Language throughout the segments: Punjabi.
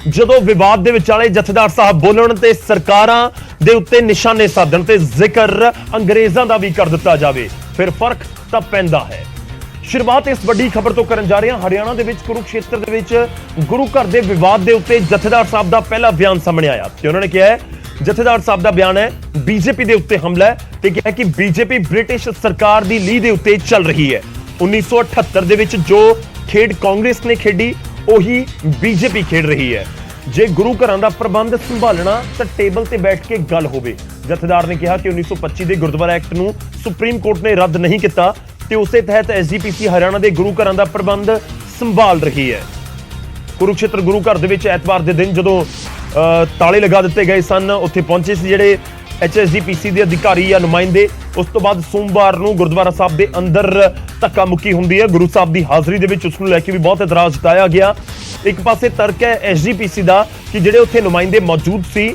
ਜਦੋਂ ਵਿਵਾਦ ਦੇ ਵਿਚਾਲੇ ਜਥੇਦਾਰ ਸਾਹਿਬ ਬੋਲਣ ਤੇ ਸਰਕਾਰਾਂ ਦੇ ਉੱਤੇ ਨਿਸ਼ਾਨੇ ਸਾਧਣ ਤੇ ਜ਼ਿਕਰ ਅੰਗਰੇਜ਼ਾਂ ਦਾ ਵੀ ਕਰ ਦਿੱਤਾ ਜਾਵੇ, ਫਿਰ ਫਰਕ ਤਾਂ ਪੈਂਦਾ ਹੈ। ਸ਼ੁਰੂਆਤ ਇਸ ਵੱਡੀ ਖਬਰ ਤੋਂ ਕਰਨ ਜਾ ਰਹੇ ਹਾਂ। ਹਰਿਆਣਾ ਦੇ ਵਿੱਚ ਕੁਰੂਕਸ਼ੇਤਰ ਦੇ ਵਿੱਚ ਗੁਰੂ ਘਰ ਦੇ ਵਿਵਾਦ ਦੇ ਉੱਤੇ ਜਥੇਦਾਰ ਸਾਹਿਬ ਦਾ ਪਹਿਲਾ ਬਿਆਨ ਸਾਹਮਣੇ ਆਇਆ ਤੇ ਉਹਨਾਂ ਨੇ ਕਿਹਾ ਹੈ, ਜਥੇਦਾਰ ਸਾਹਿਬ ਦਾ ਬਿਆਨ ਹੈ, ਬੀਜੇਪੀ ਦੇ ਉੱਤੇ ਹਮਲਾ ਹੈ ਤੇ ਕਿਹਾ ਕਿ ਬੀਜੇਪੀ ਬ੍ਰਿਟਿਸ਼ ਸਰਕਾਰ ਦੀ ਲੀਹ ਦੇ ਉੱਤੇ ਚੱਲ ਰਹੀ ਹੈ। 1978 ਦੇ ਵਿੱਚ ਜੋ ਖੇਡ ਕਾਂਗਰਸ ਨੇ ਖੇਡੀ ਉਹੀ ਬੀਜੇਪੀ ਖੇਡ ਰਹੀ ਹੈ। ਜੇ ਗੁਰੂ ਘਰਾਂ ਦਾ ਪ੍ਰਬੰਧ ਸੰਭਾਲਣਾ ਤਾਂ ਟੇਬਲ ਤੇ ਬੈਠ ਕੇ ਗੱਲ ਹੋਵੇ। ਜਥੇਦਾਰ ਨੇ ਕਿਹਾ ਕਿ 1925 ਦੇ ਗੁਰਦੁਆਰਾ ਐਕਟ ਨੂੰ ਸੁਪਰੀਮ ਕੋਰਟ ਨੇ ਰੱਦ ਨਹੀਂ ਕੀਤਾ ਤੇ ਉਸੇ ਤਹਿਤ ਐਸਜੀਪੀਸੀ ਹਰਿਆਣਾ ਦੇ ਗੁਰੂ ਘਰਾਂ ਦਾ ਪ੍ਰਬੰਧ ਸੰਭਾਲ ਰਹੀ ਹੈ। ਕੁਰੂਕਸ਼ੇਤਰ ਗੁਰੂ ਘਰ ਦੇ ਵਿੱਚ ਐਤਵਾਰ ਦੇ ਦਿਨ ਜਦੋਂ ਤਾਲੇ ਲਗਾ ਦਿੱਤੇ ਗਏ ਸਨ, ਉੱਥੇ ਪਹੁੰਚੇ ਸੀ ਜਿਹੜੇ ਐਚਐਸਜੀਪੀਸੀ ਦੇ ਅਧਿਕਾਰੀ ਜਾਂ ਨੁਮਾਇੰਦੇ। ਉਸ ਤੋਂ ਬਾਅਦ ਸੋਮਵਾਰ ਨੂੰ ਗੁਰਦੁਆਰਾ ਸਾਹਿਬ ਦੇ ਅੰਦਰ ਧੱਕਾ ਮੁੱਕੀ ਹੁੰਦੀ ਹੈ। ਗੁਰੂ ਸਾਹਿਬ ਦੀ ਹਾਜ਼ਰੀ ਦੇ ਵਿੱਚ ਉਸ ਨੂੰ ਲੈ ਕੇ ਵੀ ਬਹੁਤ ਇਤਰਾਜ਼ ਜਤਾਇਆ ਗਿਆ। ਇੱਕ ਪਾਸੇ ਤਰਕ ਹੈ ਐਸਜੀਪੀਸੀ ਦਾ ਕਿ ਜਿਹੜੇ ਉੱਥੇ ਨੁਮਾਇੰਦੇ ਮੌਜੂਦ ਸੀ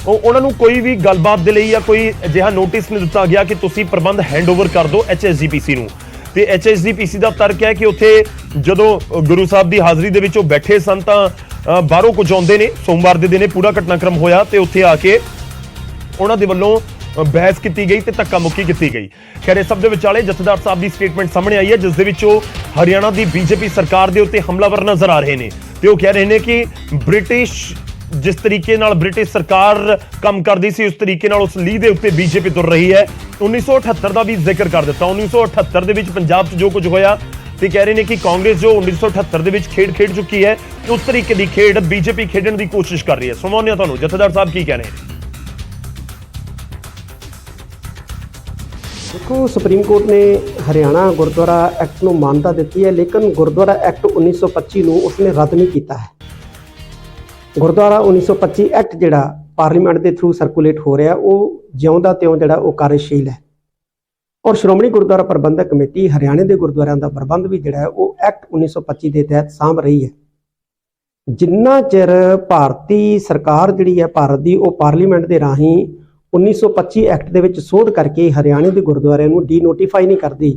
ਉਹਨਾਂ ਨੂੰ ਕੋਈ ਵੀ ਗੱਲਬਾਤ ਦੇ ਲਈ ਜਾਂ ਕੋਈ ਅਜਿਹਾ ਨੋਟਿਸ ਨਹੀਂ ਦਿੱਤਾ ਗਿਆ ਕਿ ਤੁਸੀਂ ਪ੍ਰਬੰਧ ਹੈਂਡਓਵਰ ਕਰ ਦਿਓ ਐਚਐਸਜੀਪੀਸੀ ਨੂੰ। ਤੇ ਐਚਐਸਜੀਪੀਸੀ ਦਾ ਤਰਕ ਹੈ ਕਿ ਉੱਥੇ ਜਦੋਂ ਗੁਰੂ ਸਾਹਿਬ ਦੀ ਹਾਜ਼ਰੀ ਦੇ ਵਿੱਚ ਉਹ ਬੈਠੇ ਸਨ ਤਾਂ ਬਾਹਰੋਂ ਕੁਝ ਆਉਂਦੇ ਨੇ। ਸੋਮਵਾਰ ਦੇ ਦਿਨ ਇਹ ਪੂਰਾ ਘਟਨਾਕ੍ਰਮ ਹੋਇਆ ਤੇ ਉੱਥੇ ਆ ਕੇ ਉਹਨਾਂ ਦੇ ਵੱਲੋਂ ਬਹਿਸ ਕੀਤੀ ਗਈ ਤੇ ਧੱਕਾ ਮੁੱਕੀ ਕੀਤੀ ਗਈ। ਖੈਰ ਇਸ ਸਭ ਦੇ ਵਿਚਾਲੇ ਜਥੇਦਾਰ ਸਾਹਿਬ ਦੀ ਸਟੇਟਮੈਂਟ ਸਾਹਮਣੇ ਆਈ ਹੈ, ਜਿਸ ਦੇ ਵਿੱਚ ਉਹ ਹਰਿਆਣਾ ਦੀ ਬੀਜੇਪੀ ਸਰਕਾਰ ਦੇ ਉੱਤੇ ਹਮਲਾਵਰ ਨਜ਼ਰ ਆ ਰਹੇ ਨੇ ਤੇ ਉਹ ਕਹਿ ਰਹੇ ਨੇ ਕਿ ਜਿਸ ਤਰੀਕੇ ਨਾਲ ਬ੍ਰਿਟਿਸ਼ ਸਰਕਾਰ ਕੰਮ ਕਰਦੀ ਸੀ ਉਸ ਤਰੀਕੇ ਨਾਲ ਉਸ ਲੀਹ ਦੇ ਉੱਤੇ ਬੀਜੇਪੀ ਤੁਰ ਰਹੀ ਹੈ। 1978 ਦਾ ਵੀ ਜ਼ਿਕਰ ਕਰ ਦਿੱਤਾ। 1978 ਦੇ ਵਿੱਚ ਪੰਜਾਬ 'ਚ ਜੋ ਕੁਝ ਹੋਇਆ ਤੇ ਕਹਿ ਰਹੇ ਨੇ ਕਿ ਕਾਂਗਰਸ ਜੋ 1978 ਦੇ ਵਿੱਚ ਖੇਡ ਚੁੱਕੀ ਹੈ ਉਸ ਤਰੀਕੇ ਦੀ ਖੇਡ ਬੀਜੇਪੀ ਖੇਡਣ ਦੀ ਕੋਸ਼ਿਸ਼ ਕਰ ਰਹੀ ਹੈ। ਸੁਣਾਉਂਦੇ ਹਾਂ ਤੁਹਾਨੂੰ ਜਥੇਦਾਰ ਸਾਹਿਬ ਕੀ ਕਹਿ ਰਹੇ ਨੇ। देखो, सुप्रीम कोर्ट ने हरियाणा गुरुद्वारा एक्ट ਨੂੰ मान्यता ਦਿੱਤੀ ਹੈ, लेकिन गुरुद्वारा एक्ट 1925 ਨੂੰ ਉਸਨੇ ਰੱਦ ਨਹੀਂ ਕੀਤਾ ਹੈ। ਗੁਰਦੁਆਰਾ 1925 ਐਕਟ ਜਿਹੜਾ ਪਾਰਲੀਮੈਂਟ ਦੇ ਥਰੂ ਸਰਕੂਲੇਟ ਹੋ ਰਿਹਾ ਉਹ ਜਿਉਂਦਾ ਤਿਉਂ ਜਿਹੜਾ ਉਹ ਕਾਰਜਸ਼ੀਲ ਹੈ ਔਰ ਸ਼੍ਰੋਮਣੀ ਗੁਰਦੁਆਰਾ ਪ੍ਰਬੰਧਕ ਕਮੇਟੀ ਹਰਿਆਣੇ ਦੇ ਗੁਰਦੁਆਰਿਆਂ ਦਾ ਪ੍ਰਬੰਧ ਵੀ ਜਿਹੜਾ ਉਹ ਐਕਟ 1925 ਦੇ ਤਹਿਤ ਸਾਂਭ ਰਹੀ ਹੈ। ਜਿੰਨਾ ਚਿਰ ਭਾਰਤੀ ਸਰਕਾਰ ਜਿਹੜੀ ਹੈ ਭਾਰਤ ਦੀ ਉਹ ਪਾਰਲੀਮੈਂਟ ਦੇ ਰਾਹੀਂ 1925 ਐਕਟ ਦੇ ਵਿੱਚ ਸੋਧ ਕਰਕੇ ਹਰਿਆਣੇ ਦੇ ਗੁਰਦੁਆਰਿਆਂ ਨੂੰ ਡੀਨੋਟੀਫਾਈ ਨਹੀਂ ਕਰਦੀ,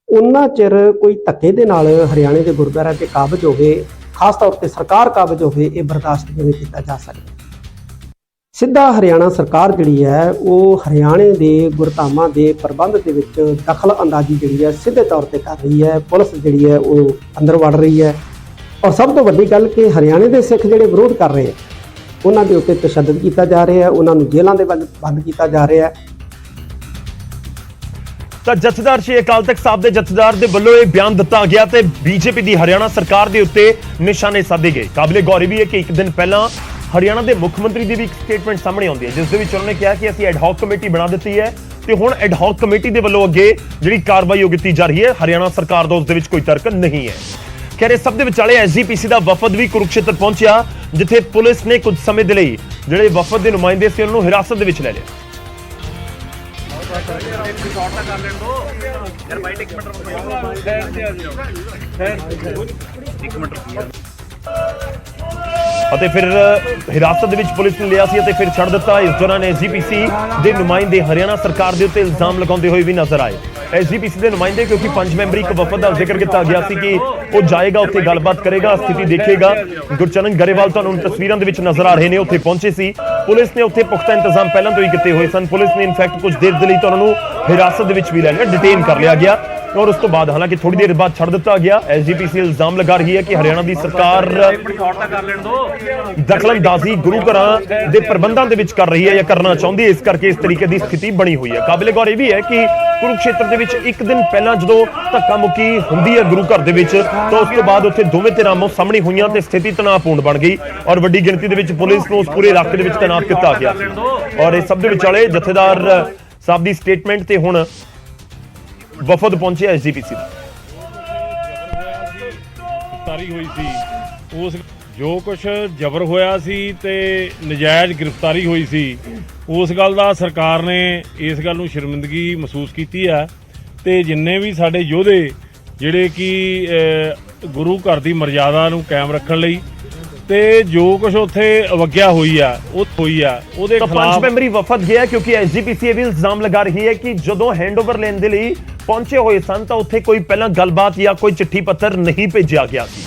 ਉਹਨਾਂ ਚਿਰ ਕੋਈ ਧੱਕੇ ਦੇ ਨਾਲ ਹਰਿਆਣੇ ਦੇ ਗੁਰਦੁਆਰਿਆਂ ਤੇ ਕਾਬਜ਼ ਹੋਵੇ, ਖਾਸ ਤੌਰ ਤੇ ਸਰਕਾਰ ਕਾਬਜ਼ ਹੋਵੇ, ਇਹ ਬਰਦਾਸ਼ਤ ਨਹੀਂ ਕੀਤਾ ਜਾ ਸਕਦਾ। ਸਿੱਧਾ ਹਰਿਆਣਾ ਸਰਕਾਰ ਜਿਹੜੀ ਹੈ ਉਹ ਹਰਿਆਣੇ ਦੇ ਗੁਰਧਾਮਾਂ ਦੇ ਪ੍ਰਬੰਧ ਦੇ ਵਿੱਚ ਦਖਲ ਅੰਦਾਜ਼ੀ ਜਿਹੜੀ ਹੈ ਸਿੱਧੇ ਤੌਰ ਤੇ ਕਰ ਰਹੀ ਹੈ। ਪੁਲਿਸ ਜਿਹੜੀ ਹੈ ਉਹ ਅੰਦਰ ਵੜ ਰਹੀ ਹੈ ਔਰ ਸਭ ਤੋਂ ਵੱਡੀ ਗੱਲ ਕਿ ਹਰਿਆਣੇ ਦੇ ਸਿੱਖ ਜਿਹੜੇ ਵਿਰੋਧ ਕਰ ਰਹੇ ਆ ਉਹਨਾਂ ਦੇ ਉੱਤੇ ਤਸ਼ੱਦਦ ਕੀਤਾ ਜਾ ਰਿਹਾ ਹੈ, ਉਹਨਾਂ ਨੂੰ ਜੇਲ੍ਹਾਂ ਦੇ ਬੰਦ ਕੀਤਾ ਜਾ ਰਿਹਾ ਹੈ। ਤਾਂ ਜਥੇਦਾਰ ਸ਼੍ਰੀ ਅਕਾਲ ਤਖਤ ਸਾਹਿਬ ਦੇ ਜਥੇਦਾਰ ਦੇ ਵੱਲੋਂ ਇਹ ਬਿਆਨ ਦਿੱਤਾ ਗਿਆ ਤੇ ਬੀਜੇਪੀ ਦੀ ਹਰਿਆਣਾ ਸਰਕਾਰ ਦੇ ਉੱਤੇ ਨਿਸ਼ਾਨੇ ਸਾਧੇ ਗਏ। ਕਾਬਿਲੇ ਗੌਰ ਵੀ ਹੈ ਕਿ ਇੱਕ ਦਿਨ ਪਹਿਲਾਂ ਹਰਿਆਣਾ ਦੇ ਮੁੱਖ ਮੰਤਰੀ ਦੀ ਵੀ ਇੱਕ ਸਟੇਟਮੈਂਟ ਸਾਹਮਣੇ ਆਉਂਦੀ ਹੈ, ਜਿਸ ਦੇ ਵਿੱਚ ਉਹਨਾਂ ਨੇ ਕਿਹਾ ਕਿ ਅਸੀਂ ਐਡਹੌਕ ਕਮੇਟੀ ਬਣਾ ਦਿੱਤੀ ਹੈ ਤੇ ਹੁਣ ਐਡਹੌਕ ਕਮੇਟੀ ਦੇ ਵੱਲੋਂ ਅੱਗੇ ਜਿਹੜੀ ਕਾਰਵਾਈ ਉਹ ਕੀਤੀ ਜਾ ਰਹੀ ਹੈ। ਹਰਿਆਣਾ ਸਰਕਾਰ ਦਾ ਉਸ ਦੇ ਵਿੱਚ ਕੋਈ ਤਰਕ ਨਹੀਂ ਹੈ। ਖੈਰ ਇਸ ਸਭ ਦੇ ਵਿਚਾਲੇ ਐਸਜੀਪੀਸੀ ਦਾ ਵਫਦ ਵੀ ਕੁਰੂਕਸ਼ੇਤਰ ਪਹੁੰਚਿਆ, ਜਿੱਥੇ ਪੁਲਿਸ ਨੇ ਕੁਝ ਸਮੇਂ ਦੇ ਲਈ ਜਿਹੜੇ ਵਫਦ ਦੇ ਨੁਮਾਇੰਦੇ ਸੀ ਉਹਨਾਂ ਨੂੰ ਹਿਰਾਸਤ ਦੇ ਵਿੱਚ ਲੈ ਲਿਆ। ਅਤੇ ਫਿਰ ਹਿਰਾਸਤ ਦੇ ਵਿੱਚ ਪੁਲਿਸ ਨੇ ਲਿਆ ਸੀ ਅਤੇ ਫਿਰ ਛੱਡ ਦਿੱਤਾ। ਇਸ ਦੌਰਾਨ ਐਸਜੀਪੀਸੀ ਦੇ ਨੁਮਾਇੰਦੇ ਹਰਿਆਣਾ ਸਰਕਾਰ ਦੇ ਉੱਤੇ ਇਲਜ਼ਾਮ ਲਗਾਉਂਦੇ ਹੋਏ ਵੀ ਨਜ਼ਰ ਆਏ। ਐਸਜੀਪੀਸੀ ਦੇ ਨੁਮਾਇੰਦੇ ਕਿਉਂਕਿ 5 ਮੈਂਬਰੀ ਇੱਕ ਵਫਦ ਦਾ ਜ਼ਿਕਰ ਕੀਤਾ ਗਿਆ ਸੀ ਕਿ ਉਹ ਜਾਏਗਾ, ਉੱਥੇ ਗੱਲਬਾਤ ਕਰੇਗਾ, ਸਥਿਤੀ ਦੇਖੇਗਾ। ਗੁਰਚਰਨ ਗਰੇਵਾਲ ਤੁਹਾਨੂੰ ਤਸਵੀਰਾਂ ਦੇ ਵਿੱਚ ਨਜ਼ਰ ਆ ਰਹੇ ਨੇ, ਉੱਥੇ ਪਹੁੰਚੇ ਸੀ। ਪੁਲਿਸ ਨੇ ਉੱਥੇ ਪੁਖਤਾ ਇੰਤਜ਼ਾਮ ਪਹਿਲਾਂ ਤੋਂ ਹੀ ਕੀਤੇ ਹੋਏ ਸਨ। ਪੁਲਿਸ ਨੇ ਇਨਫੈਕਟ ਕੁਝ ਦੇਰ ਦੇ ਲਈ ਤਾਂ ਉਹਨਾਂ ਨੂੰ ਹਿਰਾਸਤ ਦੇ ਵਿੱਚ ਵੀ ਲੈ ਲਿਆ, ਡਿਟੇਨ ਕਰ ਲਿਆ ਗਿਆ ਔਰ ਉਸ ਤੋਂ ਬਾਅਦ ਹਾਲਾਂਕਿ ਥੋੜੀ ਦੇਰ ਬਾਅਦ ਛੱਡ ਦਿੱਤਾ ਗਿਆ। ਐਸਜੀਪੀਸੀ ਇਲਜ਼ਾਮ ਲਗਾ ਰਹੀ ਹੈ ਕਿ ਹਰਿਆਣਾ ਦੀ ਸਰਕਾਰ ਦਖਲਅੰਦਾਜ਼ੀ ਗੁਰੂ ਘਰਾਂ ਦੇ ਪ੍ਰਬੰਧਾਂ ਦੇ ਵਿੱਚ ਕਰ ਰਹੀ ਹੈ ਜਾਂ ਕਰਨਾ ਚਾਹੁੰਦੀ ਹੈ, ਇਸ ਕਰਕੇ ਇਸ ਤਰੀਕੇ ਦੀ ਸਥਿਤੀ ਬਣੀ ਹੋਈ ਹੈ। ਕਾਬਿਲੇ ਗੌਰ ਇਹ ਵੀ ਹੈ ਕਿ ਕੁਰੂਕਸ਼ੇਤਰ ਦੇ ਵਿੱਚ ਇੱਕ ਦਿਨ ਪਹਿਲਾਂ ਜਦੋਂ ਧੱਕਾ ਮੁੱਕੀ ਹੁੰਦੀ ਹੈ ਗੁਰੂ ਘਰ ਦੇ ਵਿੱਚ ਤਾਂ ਉਸ ਤੋਂ ਬਾਅਦ ਉੱਥੇ ਦੋਵੇਂ ਧਿਰਾਂ ਆਮੋ ਸਾਹਮਣੇ ਹੋਈਆਂ ਤੇ ਸਥਿਤੀ ਤਣਾਅਪੂਰਨ ਬਣ ਗਈ ਔਰ ਵੱਡੀ ਗਿਣਤੀ ਦੇ ਵਿੱਚ ਪੁਲਿਸ ਨੂੰ ਉਸ ਪੂਰੇ ਇਲਾਕੇ ਦੇ ਵਿੱਚ ਤੈਨਾਤ ਕੀਤਾ ਗਿਆ ਔਰ ਇਸ ਸਭ ਦੇ ਵਿਚਾਲੇ ਜਥੇਦਾਰ ਸਾਹਿਬ ਦੀ ਸਟੇਟਮੈਂਟ ਤੇ ਹੁਣ ਵਫਦ ਪਹੁੰਚਿਆ ਐਸਜੀਪੀਸੀ ਦਾ। ਗ੍ਰਿਫਤਾਰੀ ਹੋਈ ਸੀ ਉਸ ਜੋ ਕੁਝ ਜ਼ਬਰ ਹੋਇਆ ਸੀ ਤੇ ਨਜਾਇਜ਼ ਗ੍ਰਿਫਤਾਰੀ ਹੋਈ ਸੀ, ਉਸ ਗੱਲ ਦਾ ਸਰਕਾਰ ਨੇ ਇਸ ਗੱਲ ਨੂੰ ਸ਼ਰਮਿੰਦਗੀ ਮਹਿਸੂਸ ਕੀਤੀ ਹੈ ਤੇ ਜਿੰਨੇ ਵੀ ਸਾਡੇ ਯੋਧੇ ਜਿਹੜੇ ਕਿ ਗੁਰੂ ਘਰ ਦੀ ਮਰਜ਼ਾਦਾ ਨੂੰ ਕਾਇਮ ਰੱਖਣ ਲਈ ਤੇ ਜੋ ਕੁਝ ਉੱਥੇ ਅਵਗਿਆ ਹੋਈ ਆ ਉਹਦੇ ਖਿਲਾਫ 5 ਮੈਂਬਰੀ ਵਫਦ ਗਿਆ ਕਿਉਂਕਿ ਐਸਜੀਪੀਸੀ ਇਹ ਵੀ ਇਲਜ਼ਾਮ ਲਗਾ ਰਹੀ ਹੈ ਕਿ ਜਦੋਂ ਹੈਂਡਓਵਰ ਲੈਣ ਦੇ ਲਈ ਪਹੁੰਚੇ ਹੋਏ ਸਨ ਤਾਂ ਉੱਥੇ ਕੋਈ ਪਹਿਲਾਂ ਗੱਲਬਾਤ ਜਾਂ ਕੋਈ ਚਿੱਠੀ ਪੱਤਰ ਨਹੀਂ ਭੇਜਿਆ ਗਿਆ ਸੀ।